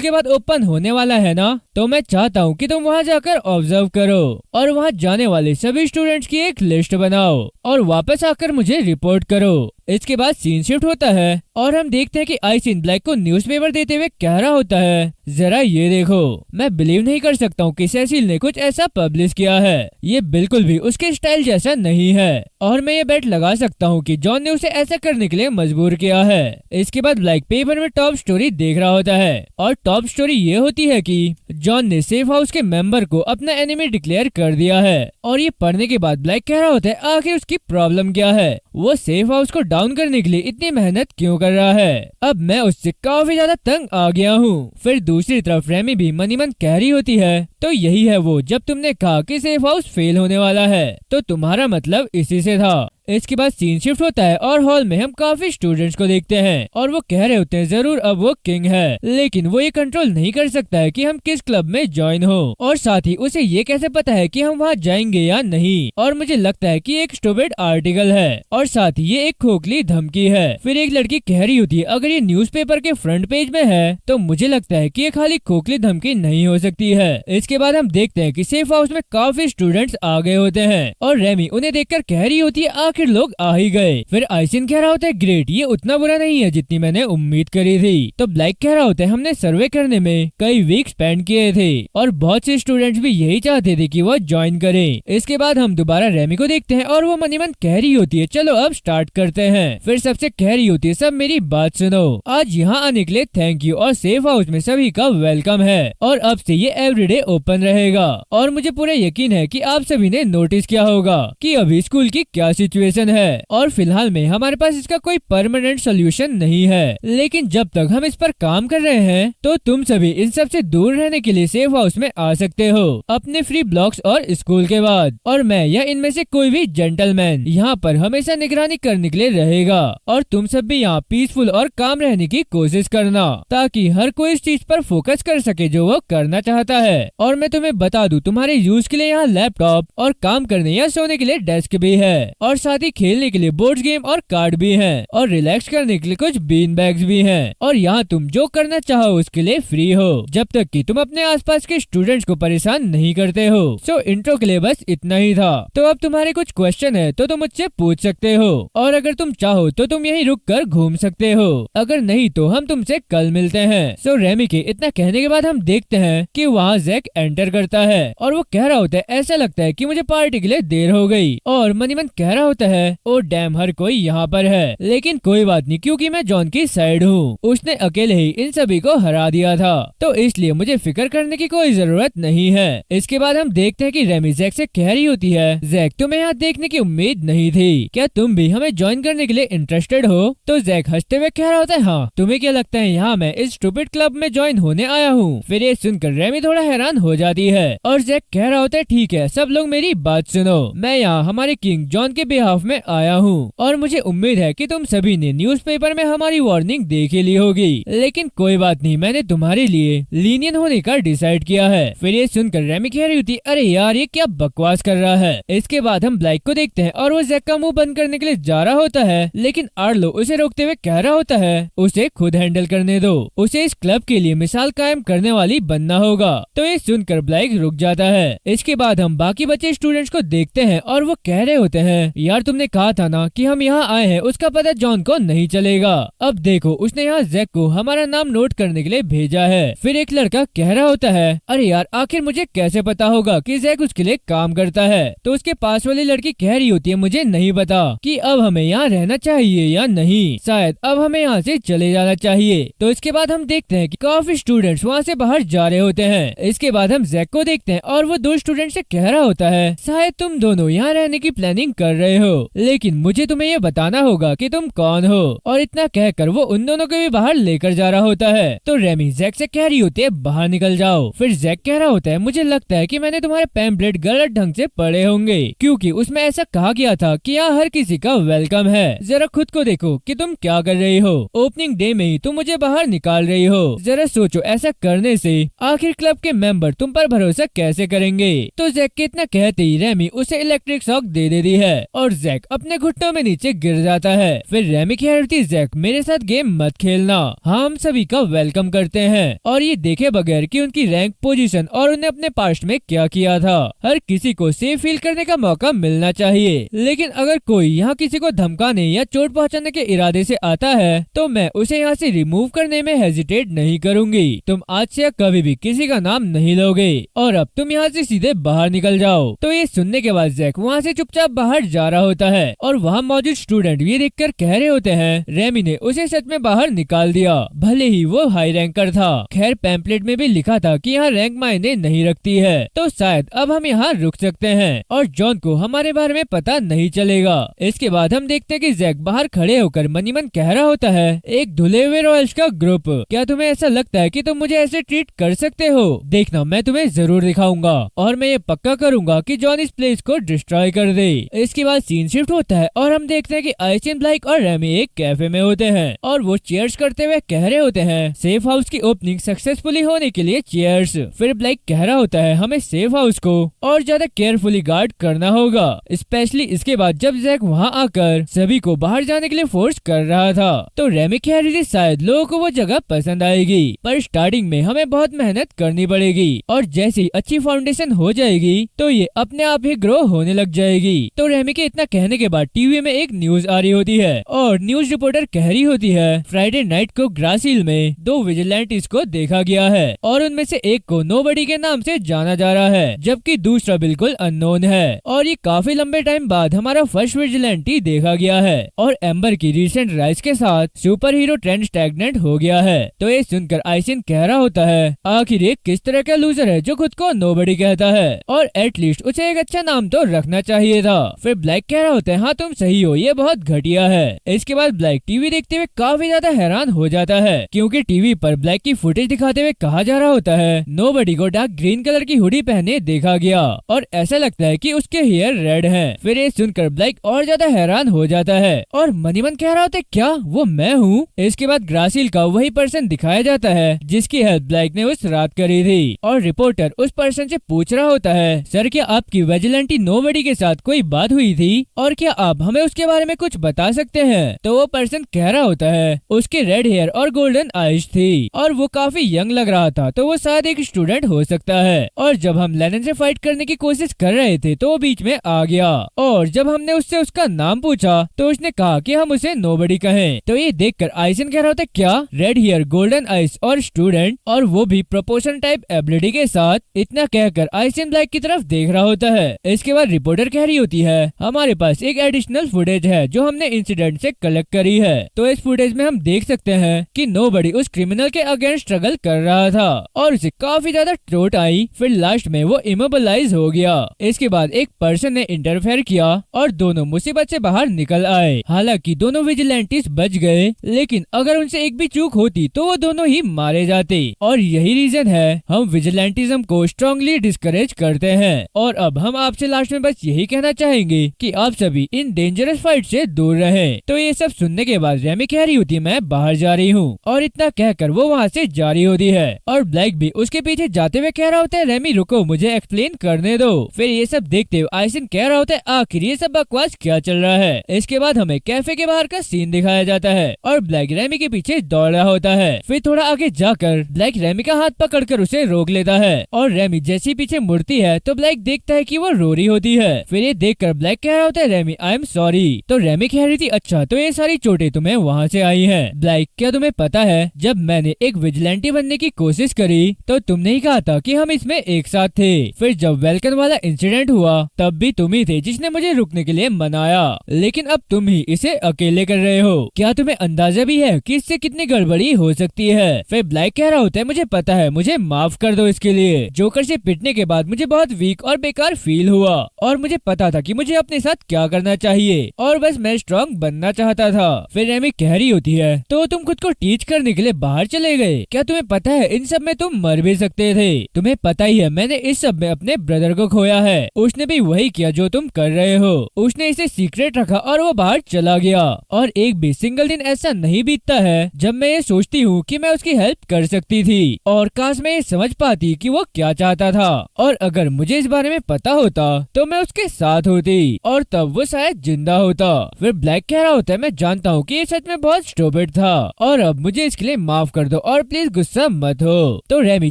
S1: के बाद ओपन होने वाला है ना, तो मैं चाहता हूँ कि तुम वहाँ जाकर ऑब्जर्व करो और वहाँ जाने वाले सभी स्टूडेंट्स की एक लिस्ट बनाओ और वापस आकर मुझे रिपोर्ट करो। इसके बाद सीन शिफ्ट होता है और हम देखते हैं कि आइसिन ब्लैक को न्यूज़पेपर देते हुए कह रहा होता है, जरा ये देखो, मैं बिलीव नहीं कर सकता हूँ कि सेसिल ने कुछ ऐसा पब्लिश किया है, ये बिल्कुल भी उसके स्टाइल जैसा नहीं है और मैं ये बेट लगा सकता हूँ कि जॉन ने उसे ऐसा करने के लिए मजबूर किया है। इसके बाद ब्लैक पेपर में टॉप स्टोरी देख रहा होता है और टॉप स्टोरी ये होती है कि जॉन ने सेफ हाउस के मेंबर को अपना एनिमी डिक्लेयर कर दिया है और ये पढ़ने के बाद ब्लैक कह रहा होता है, आखिर उसकी प्रॉब्लम क्या है, वो सेफ हाउस को डाउन करने के लिए इतनी मेहनत क्यों कर रहा है? अब मैं उससे काफी ज्यादा तंग आ गया हूँ। फिर दूसरी तरफ रेमी भी मनी मन कह रही होती है, तो यही है वो, जब तुमने कहा कि सेफ हाउस फेल होने वाला है तो तुम्हारा मतलब इसी से था। इसके बाद सीन शिफ्ट होता है और हॉल में हम काफी स्टूडेंट्स को देखते हैं और वो कह रहे होते हैं, जरूर अब वो किंग है, लेकिन वो ये कंट्रोल नहीं कर सकता है कि हम किस क्लब में ज्वाइन हो और साथ ही उसे ये कैसे पता है कि हम वहाँ जाएंगे या नहीं। और मुझे लगता है कि एक स्टूपिड आर्टिकल है और साथ ही ये एक खोखली धमकी है। फिर एक लड़की कह रही होती है, अगर ये न्यूज़पेपर के फ्रंट पेज में है तो मुझे लगता है कि ये खाली खोखली धमकी नहीं हो सकती है। इसके बाद हम देखते हैं कि सेफ हाउस में काफी स्टूडेंट्स आ गए होते हैं और रेमी उन्हें देखकर कह रही होती है, आखिर लोग आ ही गए। फिर आइसिन कह रहा होता है, ग्रेट, ये उतना बुरा नहीं है जितनी मैंने उम्मीद करी थी। तो ब्लैक कह रहा होता है, हमने सर्वे करने में कई वीक स्पेंड किए थे और बहुत से स्टूडेंट्स भी यही चाहते थे कि वो ज्वाइन करें। इसके बाद हम दोबारा रेमी को देखते हैं और वो मनी मन कह रही होती है, चलो अब स्टार्ट करते हैं। फिर सबसे कह रही होती है, सब मेरी बात सुनो, आज यहाँ आने के लिए थैंक यू और सेफ हाउस में सभी का वेलकम है और अब से ये एवरीडे ओपन रहेगा और मुझे पूरा यकीन है कि आप सभी ने नोटिस किया होगा कि अभी स्कूल की क्या सिचुएशन है और फिलहाल में हमारे पास इसका कोई परमानेंट सोल्यूशन नहीं है, लेकिन जब तक हम इस पर काम कर रहे हैं तो तुम सभी इन सब से दूर रहने के लिए सेफ हाउस में आ सकते हो अपने फ्री ब्लॉक्स और स्कूल के बाद, और मैं या इनमें से कोई भी जेंटलमैन यहाँ पर हमेशा निगरानी करने के लिए रहेगा और तुम सब भी यहाँ पीसफुल और काम रहने की कोशिश करना ताकि हर कोई इस चीज पर फोकस कर सके जो वो करना चाहता है। और मैं तुम्हें बता दूं, तुम्हारे यूज के लिए यहाँ लैपटॉप और काम करने या सोने के लिए डेस्क भी है और साथ ही खेलने के लिए बोर्ड गेम और कार्ड भी हैं और रिलैक्स करने के लिए कुछ बीन बैग्स भी हैं और यहाँ तुम जो करना चाहो उसके लिए फ्री हो जब तक कि तुम अपने आसपास के स्टूडेंट्स को परेशान नहीं करते हो। सो इंट्रो के लिए बस इतना ही था। तो अब तुम्हारे कुछ क्वेश्चन है तो तुम मुझसे पूछ सकते हो और अगर तुम चाहो तो तुम यहीं रुक कर घूम सकते हो, अगर नहीं तो हम तुमसे कल मिलते हैं। सो रेमी के इतना कहने के बाद हम देखते हैं कि वहाँ जैक एंटर करता है और वो कह रहा होता है, ऐसा लगता है कि मुझे पार्टी के लिए देर हो गई, और मनीमन कह रहा होता है, ओ डैम, हर कोई यहाँ पर है, लेकिन कोई बात नहीं क्योंकि मैं जॉन की साइड हूँ, उसने अकेले ही इन सभी को हरा दिया था तो इसलिए मुझे फिक्र करने की कोई जरूरत नहीं है। इसके बाद हम देखते हैं कि रेमी जैक से कह रही होती है, जैक तुम्हें यहाँ देखने की उम्मीद नहीं थी, क्या तुम भी हमें ज्वाइन करने के लिए इंटरेस्टेड हो? तो जैक हंसते हुए कह रहा होता है, हाँ, तुम्हें क्या लगता है यहाँ मैं इस स्टूपिड क्लब में ज्वाइन होने आया हूँ? फिर ये सुनकर रेमी थोड़ा हैरान हो जाती है और जैक कह रहा होता है, ठीक है, सब लोग मेरी बात सुनो, मैं यहाँ हमारे किंग जॉन के बिहाफ में आया हूँ और मुझे उम्मीद है कि तुम सभी ने न्यूज़पेपर में हमारी वार्निंग देख ही ली होगी, लेकिन कोई बात नहीं, मैंने तुम्हारे लिए लीनियन होने का डिसाइड किया है। फिर ये सुनकर रेमी कह रही होती, अरे यार ये क्या बकवास कर रहा है। इसके बाद हम ब्लैक को देखते हैं और वो जैक का मुंह बंद करने के लिए जा रहा होता है, लेकिन आर्लो उसे रोकते हुए कह रहा होता है, उसे खुद हैंडल करने दो, उसे इस क्लब के लिए मिसाल कायम करने वाली बनना होगा। तो ये सुनकर ब्लैक रुक जाता है। इसके बाद हम बाकी बचे स्टूडेंट्स को देखते हैं और वो कह रहे होते हैं, यार यार तुमने कहा था ना कि हम यहाँ आए हैं, उसका पता जॉन को नहीं चलेगा। अब देखो उसने यहाँ जैक को हमारा नाम नोट करने के लिए भेजा है। फिर एक लड़का कह रहा होता है, अरे यार आखिर मुझे कैसे पता होगा कि जैक उसके लिए काम करता है। तो उसके पास वाली लड़की कह रही होती है, मुझे नहीं पता कि अब हमें यहाँ रहना चाहिए या नहीं, शायद अब हमें यहाँ से चले जाना चाहिए। तो इसके बाद हम देखते हैं कि काफी स्टूडेंट्स वहाँ से बाहर जा रहे होते हैं। इसके बाद हम जैक को देखते हैं और वो दो स्टूडेंट से कह रहा होता है, शायद तुम दोनों यहाँ रहने की प्लानिंग कर रहे हो, लेकिन मुझे तुम्हें ये बताना होगा कि तुम कौन हो। और इतना कहकर वो उन दोनों को भी बाहर लेकर जा रहा होता है। तो रेमी जैक से कह रही होती है, बाहर निकल जाओ। फिर जैक कह रहा होता है, मुझे लगता है कि मैंने तुम्हारे पैम्पलेट गलत ढंग से पढ़े होंगे, क्योंकि उसमें ऐसा कहा गया था कि यहाँ हर किसी का वेलकम है। जरा खुद को देखो कि तुम क्या कर रही हो। ओपनिंग डे में ही तुम मुझे बाहर निकाल रही हो। जरा सोचो ऐसा करने से आखिर क्लब के मेंबर तुम पर भरोसा कैसे करेंगे। तो जैक के इतना कहते ही रेमी उसे इलेक्ट्रिक शॉक दे देती है और जैक अपने घुटनों में नीचे गिर जाता है। फिर रेमी कह रही थी, जैक मेरे साथ गेम मत खेलना, हम सभी का वेलकम करते हैं और ये देखे बगैर कि उनकी रैंक, पोजीशन और उन्हें अपने पास्ट में क्या किया था। हर किसी को सेफ फील करने का मौका मिलना चाहिए, लेकिन अगर कोई यहाँ किसी को धमकाने या चोट पहुँचाने के इरादे से आता है तो मैं उसे यहाँ से रिमूव करने में हेजिटेट नहीं करूंगी। तुम आज से कभी भी किसी का नाम नहीं लोगे और अब तुम यहाँ से सीधे बाहर निकल जाओ। तो ये सुनने के बाद जैक वहाँ से चुपचाप बाहर जा रहा होता है और वहाँ मौजूद स्टूडेंट ये देखकर कह रहे होते हैं, रेमी ने उसे सच में बाहर निकाल दिया, भले ही वो हाई रैंकर था। खैर पैम्पलेट में भी लिखा था कि यहाँ रैंक मायने नहीं रखती है, तो शायद अब हम यहाँ रुक सकते हैं और जॉन को हमारे बारे में पता नहीं चलेगा। इसके बाद हम देखते हैं कि जैक बाहर खड़े होकर मनी मन कह रहा होता है, एक धुले हुए रॉयल्स का ग्रुप, क्या तुम्हें ऐसा लगता है कि तुम मुझे ऐसे ट्रीट कर सकते हो? देखना मैं तुम्हें जरूर दिखाऊंगा और मैं ये पक्का करूंगा कि जॉन इस प्लेस को डिस्ट्रॉय कर दे। इसके बाद सीन शिफ्ट होता है और हम देखते हैं कि आइसिन, ब्लाइक और रेमी एक कैफे में होते हैं और वो चीयर्स करते हुए कह रहे होते हैं, सेफ हाउस की ओपनिंग सक्सेसफुली होने के लिए चीयर्स। फिर ब्लाइक कह रहा होता है, हमें सेफ हाउस को और ज्यादा केयरफुली गार्ड करना होगा, स्पेशली इसके बाद जब जैक वहाँ आकर सभी को बाहर जाने के लिए फोर्स कर रहा था। तो रेमी कह रही थी, शायद लोगों को वो जगह पसंद आएगी, पर स्टार्टिंग में हमें बहुत मेहनत करनी पड़ेगी और जैसे ही अच्छी फाउंडेशन हो जाएगी तो ये अपने आप ही ग्रो होने लग जाएगी। तो रेमी के इतना कहने के बाद टीवी में एक न्यूज आ रही होती है और न्यूज रिपोर्टर कह रही होती है, फ्राइडे नाइट को ग्रास हिल में दो विजिलेंटिस को देखा गया है और उनमें से एक को नोबडी के नाम से जाना जा रहा है, जबकि दूसरा बिल्कुल अननोन है और ये काफी लंबे टाइम बाद हमारा फर्स्ट विजिलेंटी देखा गया है और एम्बर की रिसेंट राइज के साथ सुपर हीरो ट्रेंड स्टैग्नेंट हो गया है। तो ये सुनकर आइसिन कह रहा होता है, आखिर ये किस तरह का लूजर है जो खुद को नोबडी कहता है और एटलीस्ट उसे एक अच्छा नाम तो रखना चाहिए था। फिर ब्लैक कह रहा होता है, हाँ तुम सही हो, ये बहुत घटिया है। इसके बाद ब्लैक टीवी देखते हुए काफी ज्यादा हैरान हो जाता है क्योंकि टीवी पर ब्लैक की फुटेज दिखाते हुए कहा जा रहा होता है, नोबडी को डार्क ग्रीन कलर की हुडी पहने देखा गया और ऐसा लगता है कि उसके हेयर रेड हैं। फिर ये सुनकर ब्लैक और ज्यादा हैरान हो जाता है और मनीमन कह रहा होता है, क्या वो मैं हूँ? इसके बाद ग्रासिल का वही पर्सन दिखाया जाता है जिसकी हेल्प ब्लैक ने उस रात करी थी और रिपोर्टर उस पर्सन से पूछ रहा होता है, सर क्या आपकी विजिलेंटी नोबडी के साथ कोई बात हुई थी और क्या आप हमें उसके बारे में कुछ बता सकते हैं? तो वो पर्सन कह रहा होता है, उसके रेड हेयर और गोल्डन आईज थी और वो काफी यंग लग रहा था, तो वो शायद एक स्टूडेंट हो सकता है और जब हम लेनन से फाइट करने की कोशिश कर रहे थे तो वो बीच में आ गया और जब हमने उससे उसका नाम पूछा तो उसने कहा कि हम उसे नोबडी कहें। तो ये देखकर आइसन कह रहा होता है, क्या रेड हेयर, गोल्डन आइज और स्टूडेंट और वो भी प्रोपोर्शन टाइप एबिलिटी के साथ? इतना कहकर आइसन ब्लैक की तरफ देख रहा होता है। इसके बाद रिपोर्टर कह रही होती है, हमारे पास एक एडिशनल फुटेज है जो हमने इंसिडेंट से कलेक्ट करी है। तो इस फुटेज में हम देख सकते हैं कि नोबडी उस क्रिमिनल के अगेंस्ट स्ट्रगल कर रहा था और उसे काफी ज्यादा चोट आई, फिर लास्ट में वो इमोबिलाइज हो गया। इसके बाद एक पर्सन ने इंटरफेयर किया और दोनों मुसीबत से बाहर निकल आए। हालांकि दोनों विजिलेंटिस बच गए, लेकिन अगर उनसे एक भी चूक होती तो वो दोनों ही मारे जाते और यही रीजन है हम विजिलेंटिज्म को स्ट्रांगली डिस्करेज करते हैं। और अब हम आपसे लास्ट में बस यही कहना चाहेंगे कि आप सभी इन डेंजरस फाइट से दूर रहें। तो ये सब सुनने के बाद रेमी कह रही होती है, मैं बाहर जा रही हूँ और इतना कहकर वो वहाँ से जा रही होती है और ब्लैक भी उसके पीछे जाते हुए कह रहा होता है, रेमी रुको, मुझे एक्सप्लेन करने दो। फिर ये सब देखते हुए आइसन कह रहा होता है, आखिर ये सब बकवास क्या चल रहा है? इसके बाद हमें कैफे के बाहर का सीन दिखाया जाता है और ब्लैक रेमी के पीछे दौड़ रहा होता है। फिर थोड़ा आगे जाकर ब्लैक रेमी का हाथ पकड़कर उसे रोक लेता है और रेमी जैसी पीछे मुड़ती है तो ब्लैक देखता है कि वो रो रही होती है। फिर ये देखकर ब्लैक कह रहा होता है रेमी आई एम सॉरी। तो रेमी कह रही थी अच्छा तो ये सारी चोटें तुम्हें वहाँ से आई हैं। ब्लाइक क्या तुम्हें पता है जब मैंने एक विजिलेंटी बनने की कोशिश करी तो तुमने ही कहा था कि हम इसमें एक साथ थे। फिर जब वेलकन वाला इंसिडेंट हुआ तब भी तुम ही थे जिसने मुझे रुकने के लिए मनाया, लेकिन अब तुम ही इसे अकेले कर रहे हो। क्या तुम्हें अंदाजा भी है कि इससे कितनी गड़बड़ी हो सकती है? फिर ब्लैक कह रहा होता है मुझे पता है, मुझे माफ कर दो इसके लिए। जोकर से पिटने के बाद मुझे बहुत वीक और बेकार फील हुआ और मुझे पता था कि मुझे अपने साथ क्या करना चाहिए और बस मैं स्ट्रॉन्ग बनना चाहता था। फिर रेमी कह रही होती है तो तुम खुद को टीच करने के लिए बाहर चले गए। क्या तुम्हें पता है इन सब में तुम मर भी सकते थे। तुम्हें पता ही है मैंने इस सब में अपने ब्रदर को खोया है। उसने भी वही किया जो तुम कर रहे हो। उसने इसे सीक्रेट रखा और वो बाहर चला गया और एक भी सिंगल दिन ऐसा नहीं बीतता है जब मैं ये सोचती हूँ कि मैं उसकी हेल्प कर सकती थी और काश मैं ये समझ पाती कि वो क्या चाहता था और अगर मुझे इस बारे में पता होता तो मैं उसके साथ होती और तब वो शायद जिंदा होता। फिर ब्लैक कह रहा होता है मैं जानता हूँ कि ये सच में बहुत स्टूपिड था और अब मुझे इसके लिए माफ कर दो और प्लीज गुस्सा मत हो। तो रेमी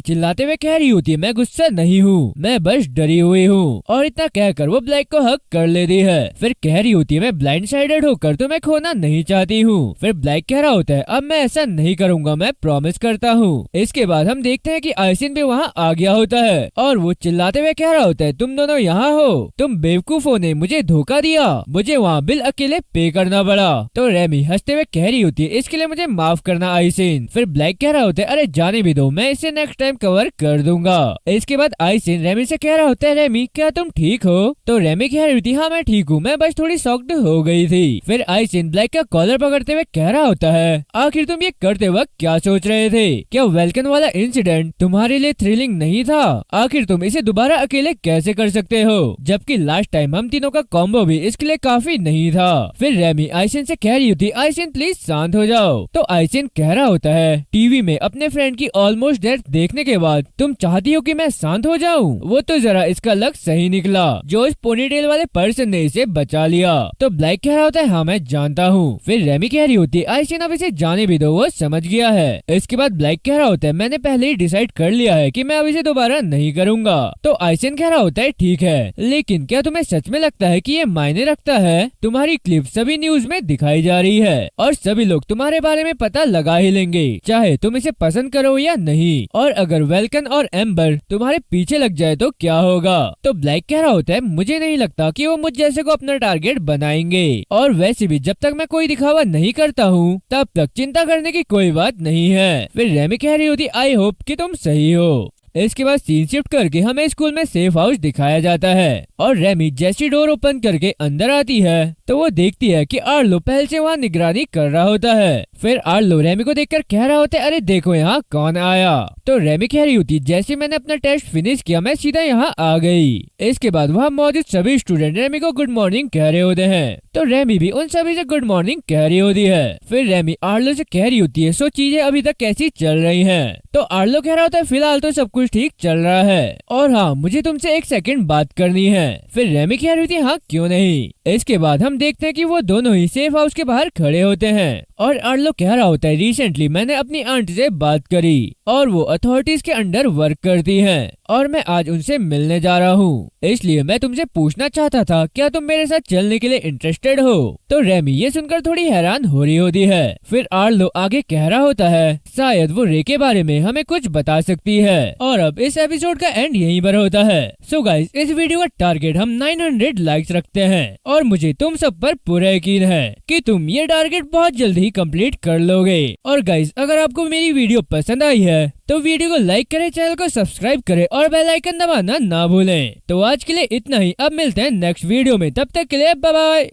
S1: चिल्लाते हुए कह रही होती है मैं गुस्सा नहीं हूँ, मैं बस डरी हुई हूँ और इतना कहकर वो ब्लैक को हक कर लेती है। फिर कह रही होती है मैं ब्लाइंड साइडेड होकर तो मैं खोना नहीं चाहती हूँ। फिर ब्लैक कह रहा होता है अब मैं ऐसा नहीं करूँगा, मैं प्रॉमिस करता हूँ। इसके बाद हम देखते हैं कि आइसिन भी वहाँ आ गया होता है और वो चिल्लाते हुए कह रहा होता है तुम दोनों यहाँ हो, तुम बेवकूफों ने मुझे धोखा दिया, मुझे वहाँ बिल अकेले पे करना पड़ा। तो रेमी हंसते हुए कह रही होती है इसके लिए मुझे माफ करना आइसिन। फिर ब्लैक कह रहा होता है अरे जाने भी दो, मैं इसे नेक्स्ट टाइम कवर कर दूंगा। इसके बाद आइसिन रेमी से कह रहा होता है रेमी क्या तुम ठीक हो? तो रेमी कह रही थी हाँ मैं ठीक हूँ, मैं बस थोड़ी शॉक्ड हो गई थी। फिर आइसिन ब्लैक का कॉलर पकड़ते हुए कह रहा होता है आखिर तुम ये करते वक्त क्या सोच रहे थे? क्या वेलकन वाला इंसिडेंट तुम्हारे लिए थ्रिलिंग नहीं था? आखिर तुम इसे दोबारा अकेले कैसे कर सकते हो जबकि लास्ट टाइम हम तीनों का कॉम्बो भी इसके लिए काफी नहीं था। फिर रेमी आइसिन से कह रही होती आइसिन प्लीज शांत हो जाओ। तो आइसिन कह रहा होता है टीवी में अपने फ्रेंड की ऑलमोस्ट डेथ देखने के बाद तुम चाहती हो कि मैं शांत हो जाऊं? वो तो जरा इसका लक सही निकला जो इस पोनीटेल वाले पर्सन ने इसे बचा लिया। तो ब्लैक कह रहा होता है हाँ मैं जानता हूँ। फिर रेमी कह रही होती है आइसिन अब इसे जाने भी दो, वो समझ गया है। इसके बाद ब्लैक कह रहा होता है मैंने पहले ही डिसाइड कर लिया है कि मैं अब इसे दोबारा नहीं करूंगा। तो आइसिन कह रहा होता है ठीक है, लेकिन क्या तुम्हें सच में लगता है कि ये मायने रखता है? तुम्हारी क्लिप सभी न्यूज में दिखाई जा रही है और सभी लोग तुम्हारे बारे में पता लगा ही लेंगे चाहे तुम इसे पसंद करो या नहीं। और अगर वेलकन और एम्बर तुम्हारे पीछे लग जाए तो क्या होगा? तो ब्लैक कह रहा होता है मुझे नहीं लगता कि वो मुझ जैसे को अपना टारगेट बनाएंगे और वैसे भी जब तक मैं कोई दिखावा नहीं करता हूँ तब तक चिंता करने की कोई बात नहीं है। फिर रेमी कह रही होती आई होप कि तुम सही हो। इसके बाद सीन शिफ्ट करके हमें स्कूल में सेफ हाउस दिखाया जाता है और रेमी जैसी डोर ओपन करके अंदर आती है तो वो देखती है कि आर्लो पहले से वहाँ निगरानी कर रहा होता है। फिर आर्लो रेमी को देखकर कह रहा होता है अरे देखो यहाँ कौन आया। तो रेमी कह रही होती जैसे मैंने अपना टेस्ट फिनिश किया मैं सीधा यहाँ आ गई। इसके बाद वहाँ मौजूद सभी स्टूडेंट रेमी को गुड मॉर्निंग कह रहे होते हैं तो रेमी भी उन सभी से गुड मॉर्निंग कह रही होती है। फिर रेमी आर्लो से कह रही होती है सो चीजें अभी तक कैसी चल रही हैं? तो आर्लो कह रहा होता है फिलहाल तो सब कुछ ठीक चल रहा है और हाँ मुझे तुमसे एक सेकंड बात करनी है। फिर रेमी कह रही थी हाँ क्यों नहीं। इसके बाद हम देखते हैं कि वो दोनों ही सेफ हाउस के बाहर खड़े होते हैं और आर्लो कह रहा होता है रिसेंटली मैंने अपनी आंटी से बात करी और वो अथॉरिटीज के अंडर वर्क करती हैं और मैं आज उनसे मिलने जा रहा हूँ, इसलिए मैं तुमसे पूछना चाहता था क्या तुम मेरे साथ चलने के लिए इंटरेस्टेड हो? तो रेमी ये सुनकर थोड़ी हैरान हो रही होती है। फिर आर्लो आगे कह रहा होता है शायद वो रे के बारे में हमें कुछ बता सकती है और अब इस एपिसोड का एंड यहीं पर होता है। सो गाइस इस वीडियो का टारगेट हम 900 लाइक्स रखते हैं और मुझे तुम सब पर पूरा यकीन है कि तुम ये टारगेट बहुत जल्दी कंप्लीट कर लोगे। और गाइस अगर आपको मेरी वीडियो पसंद आई है तो वीडियो को लाइक करें, चैनल को सब्सक्राइब करें और बेल आइकन दबाना ना भूलें। तो आज के लिए इतना ही, अब मिलते हैं नेक्स्ट वीडियो में, तब तक के लिए बाय बाय।